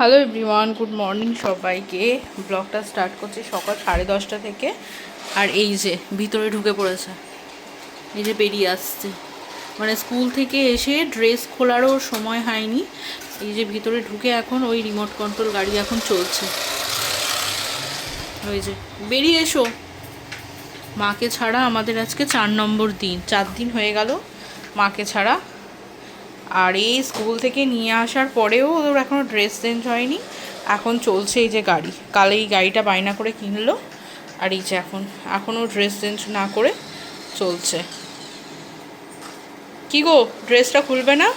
Hello everyone, good morning সবাইকে। ব্লগটা start করছি সকাল 10:30 থেকে। আর এই যে ভিতরে ঢুকে পড়েছে, এই যে বেরিয়ে আসছে, মানে স্কুল থেকে এসে ড্রেস খোলারও সময় হয়নি। এই যে ভিতরে ঢুকে এখন ওই রিমোট কন্ট্রোল গাড়ি এখন চলছে। ওই যে বেরিয়ে এসো। মাকে ছাড়া আমাদের আজকে 4 নম্বর দিন, 4 দিন হয়ে গেল মাকে ছাড়া। আর এই স্কুল থেকে নিয়ে আসার পরেও ওর এখনও ড্রেস চেঞ্জ হয়নি। এখন চলছে এই যে গাড়ি, কাল এই গাড়িটা বায়না করে কিনলো। আর এই যে এখনও ড্রেস চেঞ্জ না করে চলছে। কি গো, ড্রেসটা খুলবে না?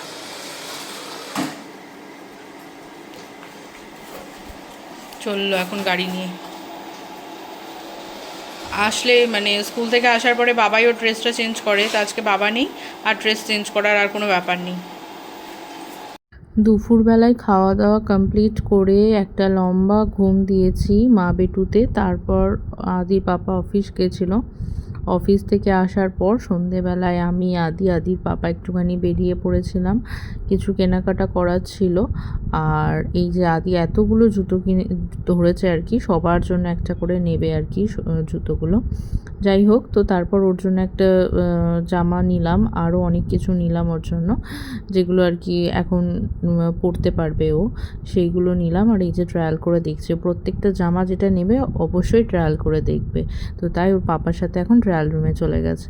চললো এখন গাড়ি নিয়ে। আসলে মানে স্কুল থেকে আসার পরে বাবাই ওর ড্রেসটা চেঞ্জ করে, তো আজকে বাবা নেই, আর ড্রেস চেঞ্জ করার আর কোনো ব্যাপার নেই। দুপুরবেলায় খাওয়া দাওয়া কমপ্লিট করে একটা লম্বা ঘুম দিয়েছি মা বেটুতে। তারপর আদির পাপা অফিস গেছিলো। অফিস থেকে আসার পর সন্ধেবেলায় আমি আদির পাপা একটুখানি বেরিয়ে পড়েছিলাম, কিছু কেনাকাটা করার ছিল। আর এই যে আদি এতগুলো জুতো কিনে ধরেছে আর কি, সবার জন্য একটা করে নেবে আর কি জুতোগুলো। যাই হোক, তো তারপর ওর জন্য একটা জামা নিলাম, আরও অনেক কিছু নিলাম ওর জন্য, যেগুলো আর কি এখন পরতে পারবে ও, সেইগুলো নিলাম। আর এই যে ট্রায়াল করে দেখছে, প্রত্যেকটা জামা যেটা নেবে অবশ্যই ট্রায়াল করে দেখবে। তো তাই ওর পাপার সাথে এখন ট্রায়াল রুমে চলে গেছে।